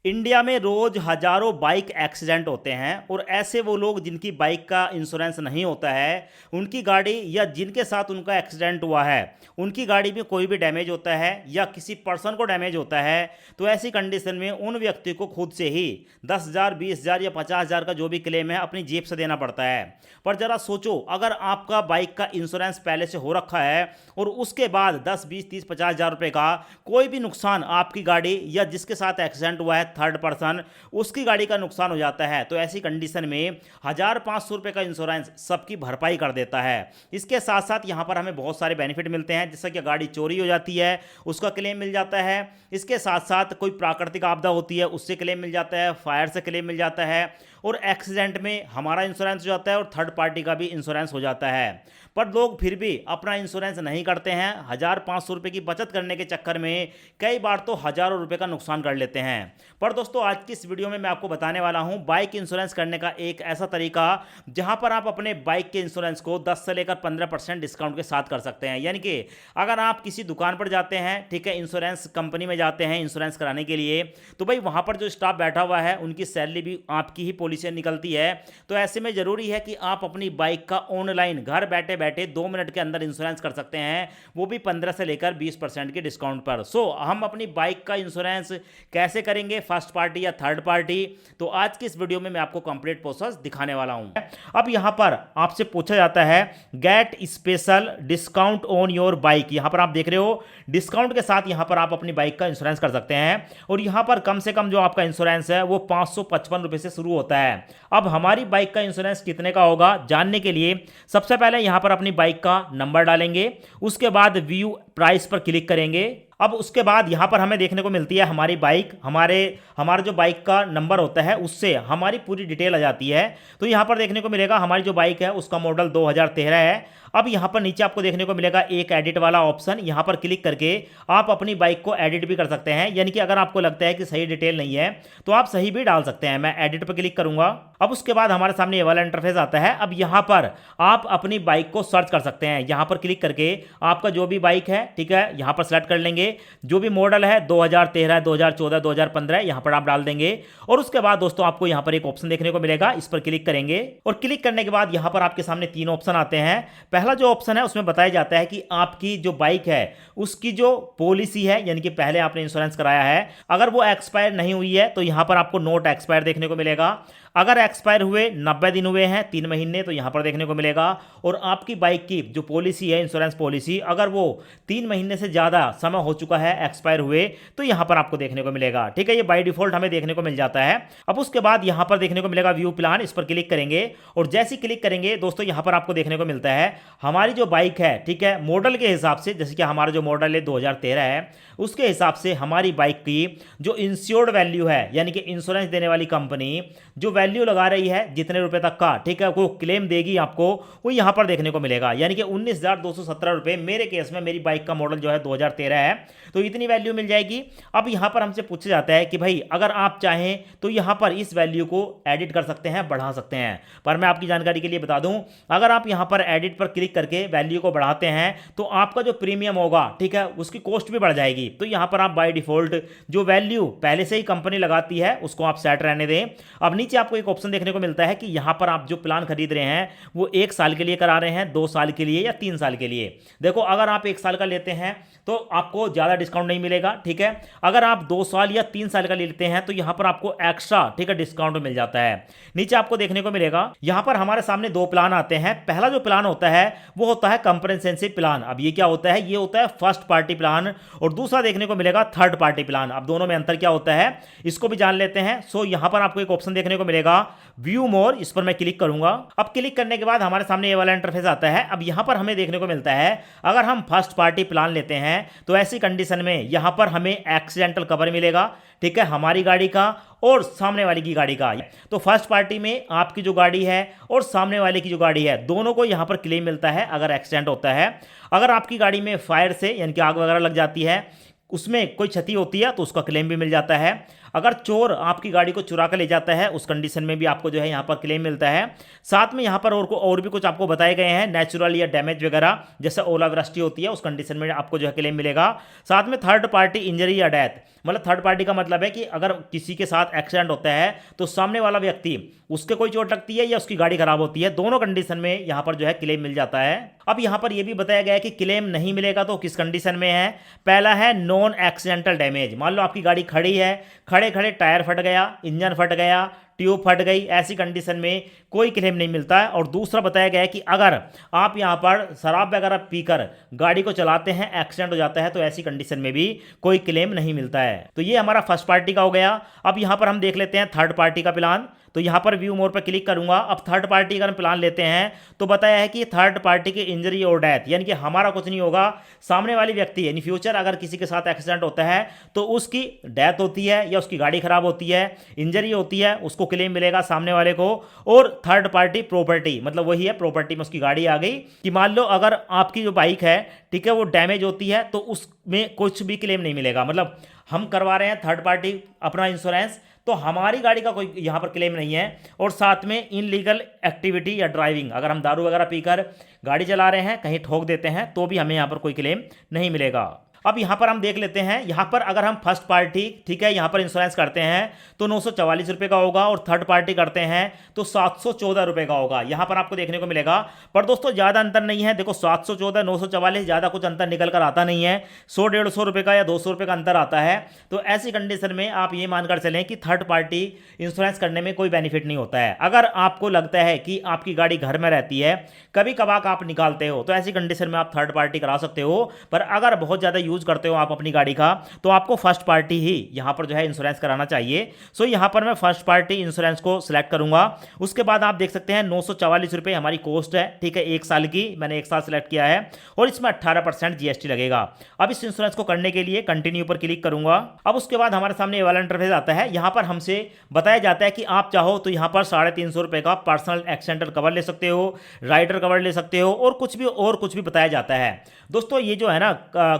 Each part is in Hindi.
इंडिया में रोज हजारों बाइक एक्सीडेंट होते हैं और ऐसे वो लोग जिनकी बाइक का इंश्योरेंस नहीं होता है, उनकी गाड़ी या जिनके साथ उनका एक्सीडेंट हुआ है उनकी गाड़ी में कोई भी डैमेज होता है या किसी पर्सन को डैमेज होता है, तो ऐसी कंडीशन में उन व्यक्ति को खुद से ही 10,000, 20,000 या 50,000 का जो भी क्लेम है अपनी जेब से देना पड़ता है। पर जरा सोचो, अगर आपका बाइक का इंश्योरेंस पहले से हो रखा है और उसके बाद 10, 20, 30, 50,000 रुपए का कोई भी नुकसान आपकी गाड़ी या जिसके साथ एक्सीडेंट हुआ है थर्ड पर्सन, उसकी गाड़ी का नुकसान हो जाता है, तो ऐसी कंडीशन में 1,500 रुपये का इंश्योरेंस सबकी भरपाई कर देता है। इसके साथ साथ यहाँ पर हमें बहुत सारे बेनिफिट मिलते हैं, जैसे कि गाड़ी चोरी हो जाती है उसका क्लेम मिल जाता है। इसके साथ साथ कोई प्राकृतिक आपदा होती है उससे क्लेम मिल जाता है, फायर से क्लेम मिल जाता है, और एक्सीडेंट में हमारा इंश्योरेंस हो जाता है और थर्ड पार्टी का भी इंश्योरेंस हो जाता है। पर लोग फिर भी अपना इंश्योरेंस नहीं करते हैं। 1,500 रुपये की बचत करने के चक्कर में कई बार तो हजारों रुपए का नुकसान कर लेते हैं। पर दोस्तों, आज की इस वीडियो में मैं आपको बताने वाला हूं बाइक इंश्योरेंस करने का एक ऐसा तरीका जहां पर आप अपने बाइक के इंश्योरेंस को 10 से लेकर 15% डिस्काउंट के साथ कर सकते हैं। यानी कि अगर आप किसी दुकान पर जाते हैं, ठीक है, इंश्योरेंस कंपनी में जाते हैं इंश्योरेंस कराने के लिए, तो भाई वहां पर जो स्टाफ बैठा हुआ है उनकी सैलरी भी आपकी ही पॉलिसी निकलती है। तो ऐसे में जरूरी है कि आप अपनी बाइक का ऑनलाइन घर बैठे बैठे 2 मिनट के अंदर इंश्योरेंस कर सकते हैं, वो भी 15 से लेकर 20% के डिस्काउंट पर। हम अपनी बाइक का इंश्योरेंस कैसे करेंगे, फर्स्ट पार्टी या थर्ड पार्टी, तो आज की इस वीडियो में मैं आपको कंप्लीट प्रोसेस दिखाने वाला हूं। अब यहां पर आपसे पूछा जाता है gate special discount on your bike. यहां पर आप देख रहे हो डिस्काउंट के साथ यहां पर आप अपनी बाइक का इंश्योरेंस कर सकते हैं, और यहां पर कम से कम जो आपका इंश्योरेंस है वो 555 रुपए से शुरू होता है। अब हमारी बाइक का इंश्योरेंस कितने का होगा जानने के लिए सबसे पहले यहां पर अपनी बाइक का नंबर डालेंगे, उसके बाद व्यू प्राइस पर क्लिक करेंगे। अब उसके बाद यहां पर हमें देखने को मिलती है हमारी बाइक, हमारा जो बाइक का नंबर होता है उससे हमारी पूरी डिटेल आ जाती है। तो यहां पर देखने को मिलेगा हमारी जो बाइक है उसका मॉडल 2013 है। अब यहां पर नीचे आपको देखने को मिलेगा एक एडिट वाला ऑप्शन, यहां पर क्लिक करके आप अपनी बाइक को एडिट भी कर सकते हैं। यानी कि अगर आपको लगता है कि सही डिटेल नहीं है तो आप सही भी डाल सकते हैं। मैं एडिट पर क्लिक करूंगा। अब उसके बाद हमारे सामने ये वाला इंटरफेस आता है। अब यहां पर आप अपनी बाइक को सर्च कर सकते हैं। यहां पर क्लिक करके आपका जो भी बाइक है, ठीक है, यहां पर सेलेक्ट कर लेंगे। जो भी मॉडल है 2013, 2014, 2015 यहां पर आप डाल देंगे। और उसके बाद दोस्तों आपको यहां पर एक ऑप्शन देखने को मिलेगा, इस पर क्लिक करेंगे और क्लिक करने के बाद यहां पर आपके सामने 3 ऑप्शन आते हैं। पहला जो ऑप्शन है उसमें बताया जाता है कि आपकी जो बाइक है उसकी जो पॉलिसी है, यानी कि पहले आपने इंश्योरेंस कराया है, अगर वो एक्सपायर नहीं हुई है तो यहां पर आपको नोट एक्सपायर देखने को मिलेगा। अगर एक्सपायर हुए 90 दिन हुए हैं, 3 महीने, तो यहां पर देखने को मिलेगा। और आपकी बाइक की जो पॉलिसी है इंश्योरेंस पॉलिसी, अगर वो 3 महीने से ज्यादा समय हो चुका है एक्सपायर हुए, तो यहां पर आपको देखने को मिलेगा। ठीक है, ये बाय डिफॉल्ट हमें देखने को मिल जाता है। अब उसके बाद यहां पर देखने को मिलेगा व्यू प्लान, इस पर क्लिक करेंगे और जैसे ही क्लिक करेंगे दोस्तों यहां पर आपको देखने को मिलता है हमारी जो बाइक है, ठीक है, मॉडल के हिसाब से, जैसे कि हमारा जो मॉडल है 2013 है, उसके हिसाब से हमारी बाइक की जो इंश्योर्ड वैल्यू है, यानी कि इंश्योरेंस देने वाली कंपनी जो वैल्यू लगा रही है जितने रुपए तक का, ठीक है, वो क्लेम देगी आपको, वो यहां पर देखने को मिलेगा। यानी कि 19,217 रुपए मेरे केस में, मेरी बाइक का मॉडल जो है 2013 है, तो इतनी वैल्यू मिल जाएगी। अब यहां पर हमसे पूछा जाता है कि भाई अगर आप चाहें तो यहां पर इस वैल्यू को एडिट कर सकते हैं, बढ़ा सकते हैं। पर मैं आपकी जानकारी के लिए बता दूं, अगर आप यहां पर एडिट पर क्लिक करके वैल्यू को बढ़ाते हैं तो आपका जो प्रीमियम होगा, ठीक है, उसकी कॉस्ट भी बढ़ जाएगी। तो यहां पर आप बाय डिफॉल्ट जो वैल्यू पहले से ही कंपनी लगाती है उसको आप सेट रहने दें। अब नीचे आपको एक ऑप्शन देखने को मिलता है कि यहां पर आप जो प्लान खरीद रहे हैं वो 1 साल के लिए करा रहे हैं, 2 साल के लिए या 3 साल के लिए। देखो, अगर आप 1 साल का लेते हैं तो आपको ज्यादा डिस्काउंट नहीं मिलेगा, ठीक है। अगर आप 2 साल या 3 साल का लेते हैं तो यहां पर आपको एक्स्ट्रा, ठीक है, डिस्काउंट मिल जाता है। नीचे आपको देखने को मिलेगा यहां पर हमारे सामने 2 प्लान आते हैं। पहला जो प्लान होता है वो होता है कंप्रेहेंसिव प्लान। अब ये क्या होता है? ये होता है फर्स्ट पार्टी प्लान, और दूसरा देखने को मिलेगा थर्ड पार्टी प्लान। अब दोनों में अंतर क्या होता है इसको भी जान लेते हैं। यहां पर आपको एक ऑप्शन देखने को मिलेगा व्यू मोर, इस पर मैं क्लिक करूंगा। अब क्लिक करने के बाद हमारे सामने ये वाला इंटरफेस आता है। अब यहां पर हमें देखने को मिलता है अगर हम फर्स्ट पार्टी प्लान लेते हैं तो ऐसी कंडीशन में यहां पर हमें एक्सीडेंटल कवर मिलेगा, ठीक है, हमारी गाड़ी का और सामने वाले की गाड़ी का। तो फर्स्ट पार्टी में आपकी जो गाड़ी है और सामने वाले की जो गाड़ी है दोनों को यहां पर क्लेम मिलता है अगर एक्सीडेंट होता है। अगर आपकी गाड़ी में फायर से, यानी कि आग वगैरह लग जाती है, उसमें कोई क्षति होती है तो उसका क्लेम भी मिल जाता है। अगर चोर आपकी गाड़ी को चुरा कर ले जाता है उस कंडीशन में भी आपको जो है यहाँ पर क्लेम मिलता है। साथ में यहाँ पर और भी कुछ आपको बताए गए हैं, नेचुरल या डैमेज वगैरह जैसे ओलावृष्टि होती है उस कंडीशन में आपको जो है क्लेम मिलेगा। साथ में थर्ड पार्टी इंजरी या डेथ, मतलब थर्ड पार्टी का मतलब है कि अगर किसी के साथ एक्सीडेंट होता है तो सामने वाला व्यक्ति, उसके कोई चोट लगती है या उसकी गाड़ी खराब होती है, दोनों कंडीशन में यहां पर जो है क्लेम मिल जाता है। अब यहां पर यह भी बताया गया है कि क्लेम नहीं मिलेगा तो किस कंडीशन में है। पहला है नॉन एक्सीडेंटल डैमेज, मान लो आपकी गाड़ी खड़ी है, खड़े खड़े टायर फट गया, इंजन फट गया, ट्यूब फट गई, ऐसी कंडीशन में कोई क्लेम नहीं मिलता है। और दूसरा बताया गया है कि अगर आप यहां पर शराब वगैरह पीकर गाड़ी को चलाते हैं, एक्सीडेंट हो जाता है, तो ऐसी कंडीशन में भी कोई क्लेम नहीं मिलता है। तो ये हमारा फर्स्ट पार्टी का हो गया। अब यहां पर हम देख लेते हैं थर्ड पार्टी का प्लान। तो यहां पर व्यू मोर पर क्लिक करूंगा। अब थर्ड पार्टी का प्लान लेते हैं तो बताया है कि थर्ड पार्टी की इंजरी और डेथ, यानी कि हमारा कुछ नहीं होगा, सामने वाली व्यक्ति यानी फ्यूचर अगर किसी के साथ एक्सीडेंट होता है तो उसकी डेथ होती है या उसकी गाड़ी खराब होती है, इंजरी होती है, उसको क्लेम मिलेगा सामने वाले को। और थर्ड पार्टी प्रॉपर्टी, मतलब वही है प्रॉपर्टी में उसकी गाड़ी आ गई कि मान लो अगर आपकी जो बाइक है, ठीक है, वो डैमेज होती है तो उसमें कुछ भी क्लेम नहीं मिलेगा। मतलब हम करवा रहे हैं थर्ड पार्टी अपना इंश्योरेंस, तो हमारी गाड़ी का कोई यहां पर क्लेम नहीं है। और साथ में इनलीगल एक्टिविटी या ड्राइविंग, अगर हम दारू वगैरह पीकर गाड़ी चला रहे हैं, कहीं ठोक देते हैं, तो भी हमें यहां पर कोई क्लेम नहीं मिलेगा। अब यहां पर हम देख लेते हैं, यहां पर अगर हम फर्स्ट पार्टी, ठीक है, यहां पर इंश्योरेंस करते हैं तो 944 रुपए का होगा और थर्ड पार्टी करते हैं तो 714 रुपए का होगा, यहां पर आपको देखने को मिलेगा। पर दोस्तों ज्यादा अंतर नहीं है, देखो 714 944 ज्यादा कुछ अंतर निकल कर आता नहीं है, 100-150 रुपए का या 200 रुपए का अंतर आता है। तो ऐसी कंडीशन में आप ये मानकर चलें कि थर्ड पार्टी इंश्योरेंस करने में कोई बेनिफिट नहीं होता है। अगर आपको लगता है कि आपकी गाड़ी घर में रहती है, कभी कभार आप निकालते हो, तो ऐसी कंडीशन में आप थर्ड पार्टी करा सकते हो। पर अगर बहुत ज्यादा यूज करते हो आप अपनी गाड़ी का, तो आपको फर्स्ट पार्टी ही यहां पर जो है इंश्योरेंस कराना चाहिए। सो यहां पर मैं फर्स्ट पार्टी इंश्योरेंस को सिलेक्ट करूंगा। उसके बाद आप देख सकते हैं 944 रुपए हमारी कॉस्ट है, ठीक है, एक साल की, मैंने एक साल सिलेक्ट किया है और इसमें 18% जीएसटी लगेगा। अब इस इंश्योरेंस को करने के लिए कंटिन्यू पर क्लिक करूंगा। अब उसके बाद हमारे सामने ये वाला इंटरफेस आता है। यहां पर हमसे बताया जाता है कि आप चाहो तो यहां पर 350 रुपए का पर्सनल एक्सीडेंटल कवर ले सकते हो, राइडर कवर ले सकते हो और कुछ भी बताया जाता है। दोस्तों ये जो है ना,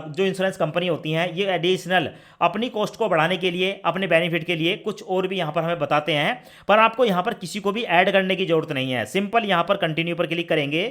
जो इंश्योरेंस कंपनी होती हैं, ये एडिशनल अपनी कॉस्ट को बढ़ाने के लिए, अपने बेनिफिट के लिए कुछ और भी यहां पर हमें बताते हैं। पर आपको यहां पर किसी को भी ऐड करने की जरूरत नहीं है, सिंपल यहां पर कंटिन्यू पर क्लिक करेंगे।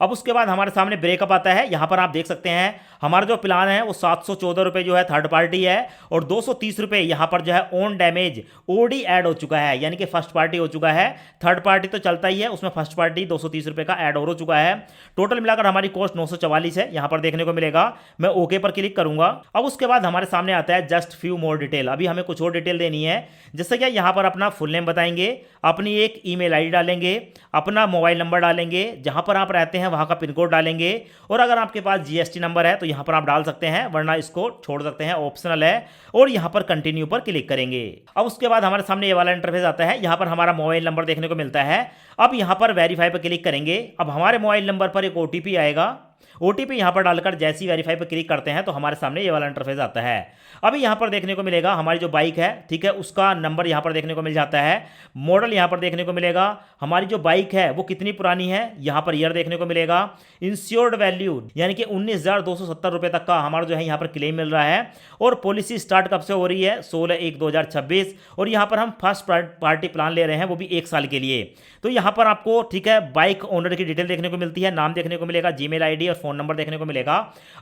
अब उसके बाद हमारे सामने ब्रेकअप आता है। यहां पर आप देख सकते हैं हमारा जो प्लान है वो 714 रुपए जो है थर्ड पार्टी है और 230 रुपए यहां पर जो है ओन डैमेज ओडी ऐड हो चुका है, यानी कि फर्स्ट पार्टी हो चुका है। थर्ड पार्टी तो चलता ही है, उसमें फर्स्ट पार्टी 230 रुपए का ऐड हो चुका है। टोटल मिलाकर हमारी कॉस्ट 944 है, यहां पर देखने को मिलेगा। मैं ओके पर क्लिक करूंगा। अब उसके बाद हमारे सामने आता है जस्ट फ्यू मोर डिटेल। अभी हमें कुछ और डिटेल देनी है, जैसे कि यहां पर अपना फुल नेम बताएंगे, अपनी एक ईमेल आईडी डालेंगे, अपना मोबाइल नंबर डालेंगे, जहां पर आप रहते हैं वहां का पिन कोड डालेंगे और अगर आपके पास जीएसटी नंबर है तो यहां पर आप डाल सकते हैं, वरना इसको छोड़ सकते हैं, ऑप्शनल है। और यहां पर कंटिन्यू पर क्लिक करेंगे। अब उसके बाद हमारे सामने ये वाला इंटरफेस आता है। यहां पर हमारा मोबाइल नंबर देखने को मिलता है। अब यहां पर वेरीफाई पर क्लिक करेंगे। अब हमारे मोबाइल नंबर पर एक ओटीपी आएगा। ओटीपी यहां पर डालकर जैसी वेरीफाई पर क्लिक करते हैं तो हमारे सामने ये वाला इंटरफेस आता है। अभी यहां पर देखने को मिलेगा हमारी जो बाइक है, ठीक है, उसका नंबर यहां पर देखने को मिल जाता है, मॉडल यहां पर देखने को मिलेगा, हमारी जो बाइक है वो कितनी पुरानी है यहां पर ईयर देखने को मिलेगा, इंश्योर्ड वैल्यू यानी कि 19,270 रुपए तक का हमारा जो है यहां पर क्लेम मिल रहा है। और पॉलिसी स्टार्ट कब से हो रही है, 16/1/2026। और यहां पर हम फर्स्ट पार्टी प्लान ले रहे हैं, वो भी 1 साल के लिए। तो यहां पर आपको, ठीक है, बाइक ओनर की डिटेल देखने को मिलती है, नाम देखने को मिलेगा, जीमेल आईडी और फोन नंबर देखने को मिलेगा।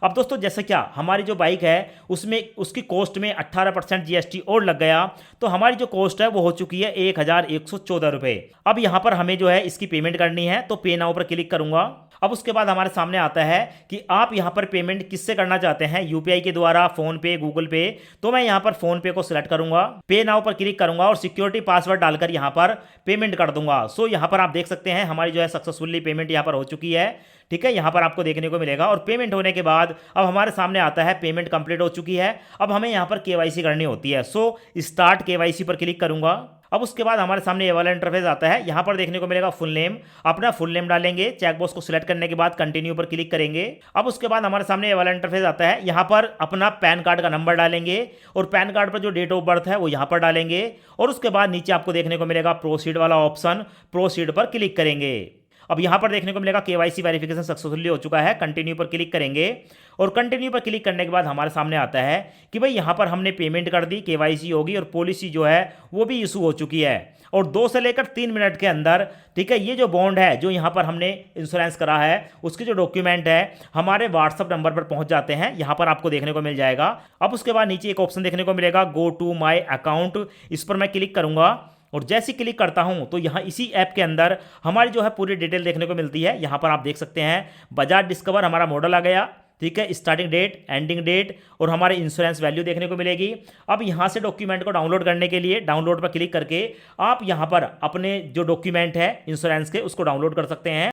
अब दोस्तों जैसे क्या हमारी जो बाइक है उसमें उसकी कॉस्ट में 18% जीएसटी और लग गया, तो हमारी जो कॉस्ट है वो हो चुकी है 1,114 रुपए। अब यहां पर हमें जो है इसकी पेमेंट करनी है, तो पे नाउ पर क्लिक करूंगा। अब उसके बाद हमारे सामने आता है कि आप यहां पर पेमेंट किससे करना चाहते हैं, यूपीआई के द्वारा, फोन पे, गूगल पे। तो मैं यहां पर फोन पे को सिलेक्ट करूंगा, पे नाउ पर क्लिक करूंगा और सिक्योरिटी पासवर्ड डालकर यहां पर पेमेंट कर दूंगा। सो यहां पर आप देख सकते हैं हमारी जो है सक्सेसफुली पेमेंट यहां पर हो चुकी है, ठीक है, यहां पर आपको देखने को मिलेगा। और पेमेंट होने के बाद अब हमारे सामने आता है पेमेंट कंप्लीट हो चुकी है। अब हमें यहां पर केवाईसी करनी होती है, सो स्टार्ट केवाईसी पर क्लिक करूंगा। अब उसके बाद हमारे सामने ये वाला इंटरफेस आता है। यहां पर देखने को मिलेगा फुल नेम, अपना फुल नेम डालेंगे, चेकबॉक्स को सिलेक्ट करने के बाद कंटिन्यू पर क्लिक करेंगे। अब उसके बाद हमारे सामने ये वाला इंटरफेस आता है। यहां पर अपना पैन कार्ड का नंबर डालेंगे और पैन कार्ड पर जो डेट ऑफ बर्थ है वो यहां पर डालेंगे। और उसके बाद नीचे आपको देखने को मिलेगा प्रोसीड वाला ऑप्शन, प्रोसीड पर क्लिक करेंगे। अब यहाँ पर देखने को मिलेगा केवाईसी वेरिफिकेशन सक्सेसफुली हो चुका है। कंटिन्यू पर क्लिक करेंगे और कंटिन्यू पर क्लिक करने के बाद हमारे सामने आता है कि भाई यहाँ पर हमने पेमेंट कर दी, केवाईसी होगी और पॉलिसी जो है वो भी इशू हो चुकी है। और 2 से लेकर 3 मिनट के अंदर, ठीक है, ये जो बॉन्ड है जो यहाँ पर हमने इंश्योरेंस करा है उसके जो डॉक्यूमेंट है हमारे व्हाट्सअप नंबर पर पहुंच जाते हैं। यहाँ पर आपको देखने को मिल जाएगा। अब उसके बाद नीचे एक ऑप्शन देखने को मिलेगा गो टू माई अकाउंट, इस पर मैं क्लिक करूंगा और जैसे क्लिक करता हूं तो यहाँ इसी ऐप के अंदर हमारी जो है पूरी डिटेल देखने को मिलती है। यहाँ पर आप देख सकते हैं बजाज डिस्कवर हमारा मॉडल आ गया, ठीक है, स्टार्टिंग डेट, एंडिंग डेट और हमारे इंश्योरेंस वैल्यू देखने को मिलेगी। अब यहाँ से डॉक्यूमेंट को डाउनलोड करने के लिए डाउनलोड पर क्लिक करके आप यहाँ पर अपने जो डॉक्यूमेंट है इंश्योरेंस के उसको डाउनलोड कर सकते हैं।